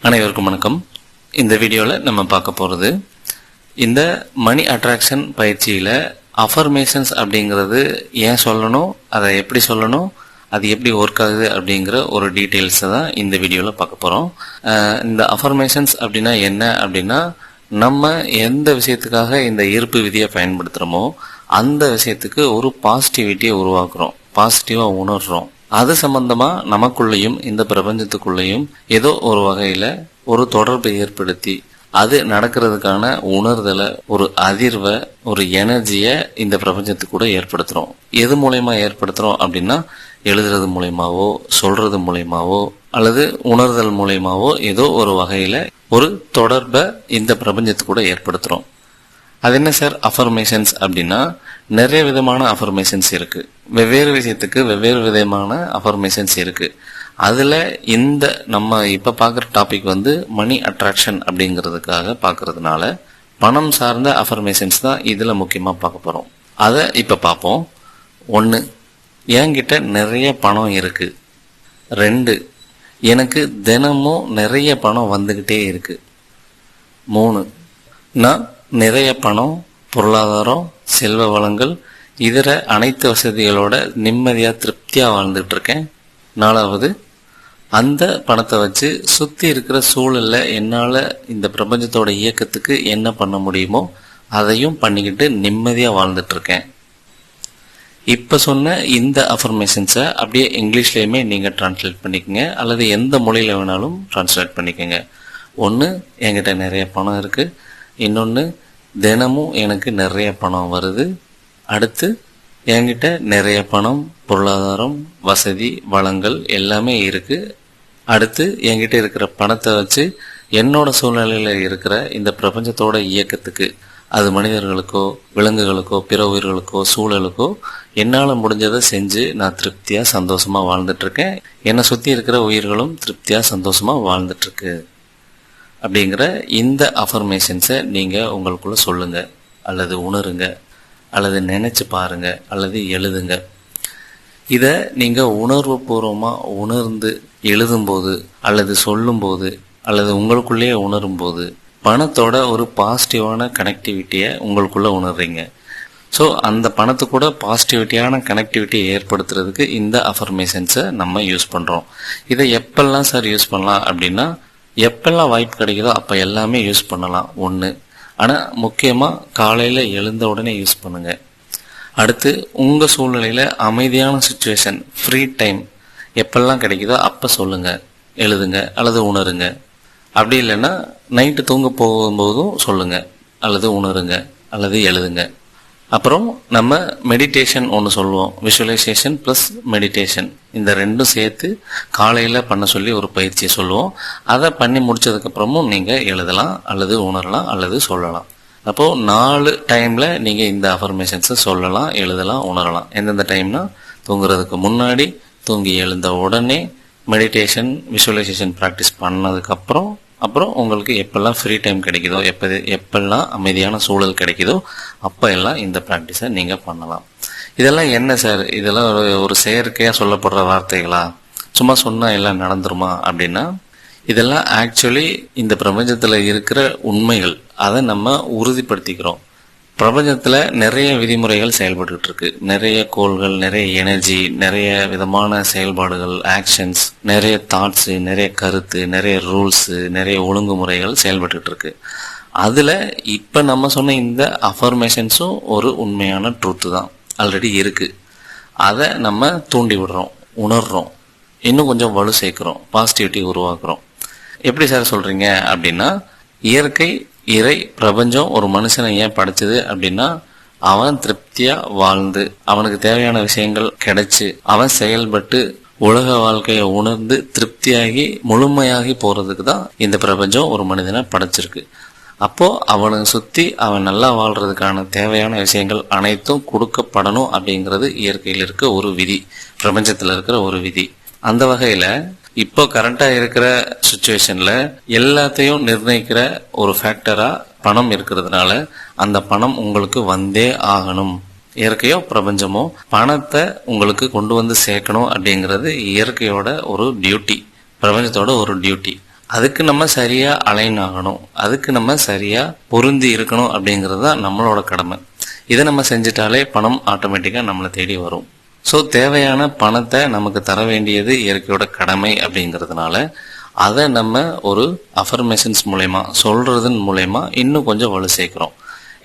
அனைவருக்கும் வணக்கம். இந்த வீடியோவில் நம்ம பார்க்க போகிறது இந்த மணி அட்ராக்ஷன் பயிற்சியில் அஃபர்மேஷன்ஸ் அப்படிங்கிறது ஏன் சொல்லணும், அதை எப்படி சொல்லணும், அது எப்படி ஒர்க் ஆகுது அப்படிங்கிற ஒரு டீட்டெயில்ஸை தான் இந்த வீடியோவில் பார்க்க போகிறோம். இந்த அஃபர்மேஷன்ஸ் அப்படின்னா என்ன அப்படின்னா, நம்ம எந்த விஷயத்துக்காக இந்த ஈர்ப்பு விதியை பயன்படுத்துகிறோமோ அந்த விஷயத்துக்கு ஒரு பாசிட்டிவிட்டியை உருவாக்குறோம், பாசிட்டிவாக உணர்றோம். அது சம்பந்தமா நமக்குள்ளேயும் இந்த பிரபஞ்சத்துக்குள்ளேயும் ஏதோ ஒரு வகையில ஒரு தொடர்பை ஏற்படுத்தி அது நடக்கிறதுக்கான உணர்தலை, ஒரு அதிர்வை, ஒரு எனர்ஜியை இந்த பிரபஞ்சத்துக்கு கூட ஏற்படுத்துறோம். எது மூலயமா ஏற்படுத்துறோம் அப்படின்னா, எழுதுறது மூலயமாவோ, சொல்றது மூலயமாவோ, அல்லது உணர்தல் மூலயமாவோ ஏதோ ஒரு வகையில ஒரு தொடர்பை இந்த பிரபஞ்சத்துக்கு கூட ஏற்படுத்துறோம். அது என்ன சார் அஃபர்மேஷன்ஸ் அப்படின்னா, நிறைய விதமான அஃபர்மேஷன்ஸ் இருக்கு. வெவ்வேறு விஷயத்துக்கு வெவ்வேறு விதமான அஃபர்மேஷன்ஸ் இருக்கு. அதுல இந்த நம்ம இப்ப பாக்குற டாபிக் மணி அட்ராக்ஷன் அப்படிங்கிறதுக்காக பாக்குறதுனால பணம் சார்ந்த அஃபர்மேஷன்ஸ் தான் இதுல முக்கியமா பார்க்க போறோம். அதை இப்ப பார்ப்போம். 1, என்கிட்ட நிறைய பணம் இருக்கு. 2, எனக்கு தினமும் நிறைய பணம் வந்துகிட்டே இருக்கு. 3, நான் நிறைய பணம், பொருளாதாரம், செல்வ வளங்கள், இதர அனைத்து வசதிகளோட நிம்மதியா திருப்தியா வாழ்ந்துட்டு இருக்கேன். 4, அந்த பணத்தை வச்சு சுத்தி இருக்கிற சூழல்ல என்னால இந்த பிரபஞ்சத்தோட இயக்கத்துக்கு என்ன பண்ண முடியுமோ அதையும் பண்ணிக்கிட்டு நிம்மதியா வாழ்ந்துட்டு இருக்கேன். இப்ப சொன்ன இந்த அஃபர்மேஷன்ஸை அப்படியே இங்கிலீஷ்லயுமே நீங்க டிரான்ஸ்லேட் பண்ணிக்கோங்க, அல்லது எந்த மொழியில வேணாலும் டிரான்ஸ்லேட் பண்ணிக்கோங்க. 1, என்கிட்ட நிறைய பணம் இருக்கு. இன்னொன்னு, தினமும் எனக்கு நிறைய பணம் வருது. அடுத்து, என்கிட்ட நிறைய பணம், பொருளாதாரம், வசதி, வளங்கள் எல்லாமே இருக்கு. அடுத்து, என்கிட்ட இருக்கிற பணத்தை வச்சு என்னோட சூழ்நிலையில இருக்கிற இந்த பிரபஞ்சத்தோட இயக்கத்துக்கு, அது மனிதர்களுக்கோ, விலங்குகளுக்கோ, பிற உயிர்களுக்கோ, சூழலுக்கோ என்னால முடிஞ்சதை செஞ்சு நான் திருப்தியா சந்தோஷமா வாழ்ந்துட்டு இருக்கேன். என்னை சுத்தி இருக்கிற உயிர்களும் திருப்தியா சந்தோஷமா வாழ்ந்துட்டு இருக்கு அப்படிங்கிற இந்த அஃபர்மேஷன்ஸை நீங்க உங்களுக்குள்ள சொல்லுங்க, அல்லது உணருங்க, அல்லது நினைச்சு பாருங்க, அல்லது எழுதுங்க. இத நீங்க உணர்வு பூர்வமா உணர்ந்து எழுதும்போது, அல்லது சொல்லும்போது, அல்லது உங்களுக்குள்ளேயே உணரும் போது பணத்தோட ஒரு பாசிட்டிவான கனெக்டிவிட்டியை உங்களுக்குள்ள உணர்றீங்க. ஸோ அந்த பணத்துக்கூட பாசிட்டிவிட்டியான கனெக்டிவிட்டியை ஏற்படுத்துறதுக்கு இந்த அஃபர்மேஷன்ஸை நம்ம யூஸ் பண்றோம். இதை எப்பெல்லாம் சார் யூஸ் பண்ணலாம் அப்படின்னா, எப்பெல்லாம் வாய்ப்பு கிடைக்குதோ அப்ப எல்லாமே யூஸ் பண்ணலாம். 1, ஆனா முக்கியமா காலையில எழுந்த உடனே யூஸ் பண்ணுங்க. அடுத்து, உங்க சூழ்நிலையில அமைதியான சிச்சுவேஷன், ஃப்ரீ டைம் எப்பெல்லாம் கிடைக்குதோ அப்ப சொல்லுங்க, எழுதுங்க, அல்லது உணருங்க. அப்படி இல்லைன்னா நைட்டு தூங்க போகும்போதும் சொல்லுங்க, அல்லது உணருங்க, அல்லது எழுதுங்க. அப்புறம் நம்ம மெடிடேஷன் ஒன்று சொல்லுவோம், விஷுவலைசேஷன் பிளஸ் மெடிடேஷன், இந்த ரெண்டும் சேர்த்து காலையில பண்ண சொல்லி ஒரு பயிற்சியை சொல்லுவோம். அதை பண்ணி முடிச்சதுக்கு அப்புறமும் நீங்க எழுதலாம், அல்லது உணரலாம், அல்லது சொல்லலாம். அப்போ 4 டைம்ல நீங்க இந்த அஃபர்மேஷன்ஸை சொல்லலாம், எழுதலாம், உணரலாம். எந்தெந்த டைம்னா, தூங்குறதுக்கு முன்னாடி, தூங்கி எழுந்த உடனே, மெடிடேஷன் விஷுவலைசேஷன் ப்ராக்டிஸ் பண்ணதுக்கு அப்புறம் உங்களுக்கு எப்பெல்லாம் ஃப்ரீ டைம் கிடைக்குதோ, எப்பெல்லாம் அமைதியான சூழல் கிடைக்குதோ அப்ப எல்லாம் இந்த ப்ராக்டிஸை நீங்க பண்ணலாம். இதெல்லாம் என்ன சார், இதெல்லாம் ஒரு செயற்கையா சொல்லப்படுற வார்த்தைகளா, சும்மா சொன்னா எல்லாம் நடந்துருமா அப்படின்னா, இதெல்லாம் ஆக்சுவலி இந்த பிரபஞ்சத்துல இருக்கிற உண்மைகள். அதை நம்ம உறுதிப்படுத்திக்கிறோம். பிரபஞ்சத்துல நிறைய விதிமுறைகள் செயல்பட்டு இருக்கு, நிறைய கோள்கள், நிறைய எனர்ஜி, நிறைய விதமான செயல்பாடுகள், ஆக்ஷன்ஸ், நிறைய தாட்ஸ், நிறைய கருத்து, நிறைய ரூல்ஸ், நிறைய ஒழுங்குமுறைகள் செயல்பட்டு இருக்கு. அதுல இப்ப நம்ம சொன்ன இந்த அஃபர்மேஷன்ஸும் ஒரு உண்மையான ட்ரூத் தான், ஆல்ரெடி இருக்கு. அதை நம்ம தூண்டி விடுறோம், உணர்றோம், இன்னும் கொஞ்சம் வலு சேர்க்கிறோம், பாசிட்டிவிட்டி உருவாக்குறோம். எப்படி சார் சொல்றீங்க அப்படின்னா, இயற்கை, இறை, பிரபஞ்சம் ஒரு மனுஷனை ஏன் படைச்சது அப்படின்னா, அவன் திருப்தியா வாழ்ந்து அவனுக்கு தேவையான விஷயங்கள் கிடைச்சு அவன் செயல்பட்டு உலக வாழ்க்கையை உணர்ந்து திருப்தியாகி முழுமையாகி போறதுக்கு தான் இந்த பிரபஞ்சம் ஒரு மனிதனை படைச்சிருக்கு. அப்போ அவனை சுத்தி அவன் நல்லா வாழ்றதுக்கான தேவையான விஷயங்கள் அனைத்தும் கொடுக்கப்படணும் அப்படிங்கிறது இயற்கையில் இருக்க ஒரு விதி, பிரபஞ்சத்துல இருக்கிற ஒரு விதி. அந்த வகையில இப்போ கரண்டா இருக்கிற சிச்சுவேஷன்ல எல்லாத்தையும் நிர்ணயிக்கிற ஒரு ஃபேக்டரா பணம் இருக்கிறதுனால அந்த பணம் உங்களுக்கு வந்தே ஆகணும். இயற்கையோ பிரபஞ்சமோ பணத்தை உங்களுக்கு கொண்டு வந்து சேர்க்கணும் அப்படிங்கிறது இயற்கையோட ஒரு டியூட்டி, பிரபஞ்சத்தோட ஒரு டியூட்டி. அதுக்கு நம்ம சரியா அலைன் ஆகணும், அதுக்கு நம்ம சரியா பொருந்தி இருக்கணும் அப்படிங்கிறது தான் நம்மளோட கடமை. இதை நம்ம செஞ்சுட்டாலே பணம் ஆட்டோமேட்டிக்காக நம்மளை தேடி வரும். ஸோ தேவையான பணத்தை நமக்கு தர வேண்டியது இயற்கையோட கடமை அப்படிங்கிறதுனால அதை நம்ம ஒரு அஃபர்மேஷன்ஸ் மூலயமா சொல்றதன் மூலயமா இன்னும் கொஞ்சம் வலு சேர்க்கிறோம்.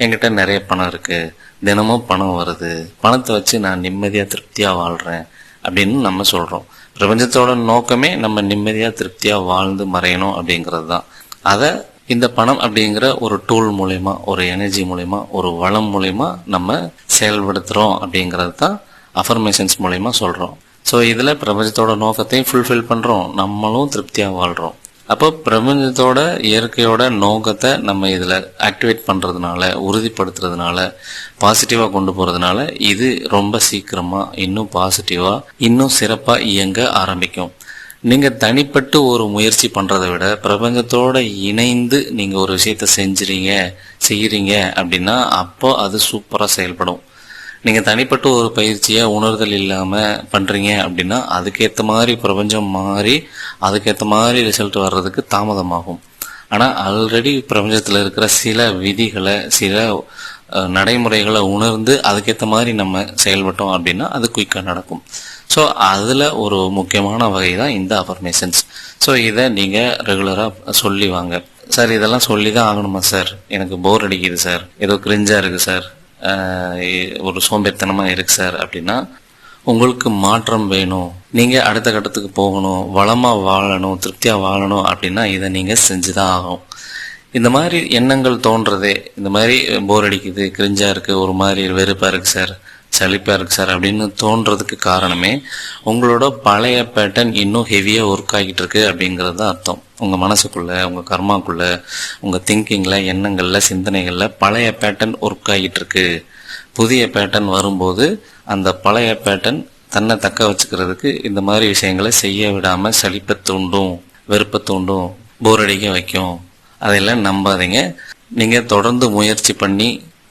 என்கிட்ட நிறைய பணம் இருக்கு, தினமும் பணம் வருது, பணத்தை வச்சு நான் நிம்மதியாக திருப்தியாக வாழ்கிறேன் அப்படின்னு நம்ம சொல்கிறோம். பிரபஞ்சத்தோட நோக்கமே நம்ம நிம்மதியாக திருப்தியாக வாழ்ந்து மறையணும் அப்படிங்கிறது தான். அதை இந்த பணம் அப்படிங்கிற ஒரு டூல் மூலயமா, ஒரு எனர்ஜி மூலயமா, ஒரு வளம் மூலயமா நம்ம செயல்படுத்துகிறோம் அப்படிங்கிறது தான் அஃபர்மேஷன்ஸ் மூலயமா சொல்கிறோம். ஸோ இதில் பிரபஞ்சத்தோட நோக்கத்தையும் ஃபுல்ஃபில் பண்ணுறோம், நம்மளும் திருப்தியாக வாழ்கிறோம். அப்போ பிரபஞ்சத்தோட இயற்கையோட நோக்கத்தை நம்ம இதில் ஆக்டிவேட் பண்ணுறதுனால, உறுதிப்படுத்துறதுனால, பாசிட்டிவாக கொண்டு போகிறதுனால இது ரொம்ப சீக்கிரமாக இன்னும் பாசிட்டிவாக இன்னும் சிறப்பாக இயங்க ஆரம்பிக்கும். நீங்கள் தனிப்பட்டு ஒரு முயற்சி பண்ணுறதை விட பிரபஞ்சத்தோட இணைந்து நீங்கள் ஒரு விஷயத்த செய்கிறீங்க அப்படின்னா அப்போ அது சூப்பராக செயல்படும். நீங்கள் தனிப்பட்ட ஒரு பயிற்சியை உணர்தல் இல்லாமல் பண்ணுறீங்க அப்படின்னா அதுக்கேற்ற மாதிரி பிரபஞ்சம் மாறி அதுக்கேற்ற மாதிரி ரிசல்ட் வர்றதுக்கு தாமதமாகும். ஆனால் ஆல்ரெடி பிரபஞ்சத்தில் இருக்கிற சில விதிகளை, சில நடைமுறைகளை உணர்ந்து அதுக்கேற்ற மாதிரி நம்ம செயல்பட்டோம் அப்படின்னா அது குயிக்காக நடக்கும். ஸோ அதில் ஒரு முக்கியமான வகை தான் இந்த அஃபர்மேஷன்ஸ். ஸோ இதை நீங்கள் ரெகுலராக சொல்லி வாங்க. சார் இதெல்லாம் சொல்லி தான் ஆகணுமா சார், எனக்கு போர் அடிக்குது சார், ஏதோ கிரிஞ்சாக இருக்குது சார், ஒரு சோம்பேறித்தனமாக இருக்கு சார் அப்படின்னா, உங்களுக்கு மாற்றம் வேணும், நீங்கள் அடுத்த கட்டத்துக்கு போகணும், வளமாக வாழணும், திருப்தியாக வாழணும் அப்படின்னா இதை நீங்கள் செஞ்சு தான் ஆகும். இந்த மாதிரி எண்ணங்கள் தோன்றதே, இந்த மாதிரி போர் அடிக்குது, கிரிஞ்சாக இருக்குது, ஒரு மாதிரி வெறுப்பாக இருக்குது சார், சலிப்பாக இருக்குது சார் அப்படின்னு தோன்றதுக்கு காரணமே உங்களோட பழைய பேட்டர்ன் இன்னும் ஹெவியாக ஒர்க் ஆகிட்டு இருக்கு அப்படிங்கிறது தான் அர்த்தம். உங்கள் மனசுக்குள்ளே, உங்கள் கர்மாக்குள்ளே, உங்கள் திங்கிங்கில், எண்ணங்களில், சிந்தனைகளில் பழைய பேட்டர்ன் ஒர்க் ஆகிட்டு இருக்கு. புதிய பேட்டர்ன் வரும்போது அந்த பழைய பேட்டர்ன் தன்னை தக்க வச்சுக்கிறதுக்கு இந்த மாதிரி விஷயங்களை செய்ய விடாமல் சலிப்பை தூண்டும், வெறுப்பை தூண்டும், போர் அடிக்க வைக்கும். அதெல்லாம் நம்பாதீங்க. நீங்கள் தொடர்ந்து முயற்சி பண்ணி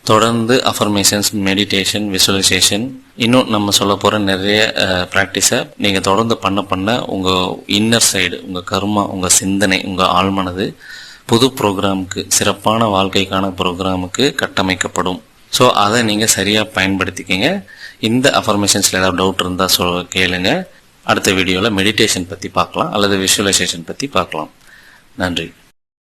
தொடர்ந்து அஃபர்மேஷன்ஸ், மெடிடேஷன், விசுவலைசேஷன், இன்னும் நம்ம சொல்ல போகிற நிறைய ப்ராக்டிஸை நீங்கள் தொடர்ந்து பண்ண உங்கள் இன்னர் சைடு, உங்கள் கர்மா, உங்கள் சிந்தனை, உங்கள் ஆழ்மனது புது ப்ரோக்ராமுக்கு, சிறப்பான வாழ்க்கைக்கான ப்ரோக்ராமுக்கு கட்டமைக்கப்படும். ஸோ அதை நீங்கள் சரியாக பயன்படுத்திக்கிங்க. இந்த அஃபர்மேஷன்ஸில் ஏதாவது டவுட் இருந்தால் கேளுங்க. அடுத்த வீடியோவில் மெடிடேஷன் பற்றி பார்க்கலாம் அல்லது விஷுவலைசேஷன் பற்றி பார்க்கலாம். நன்றி.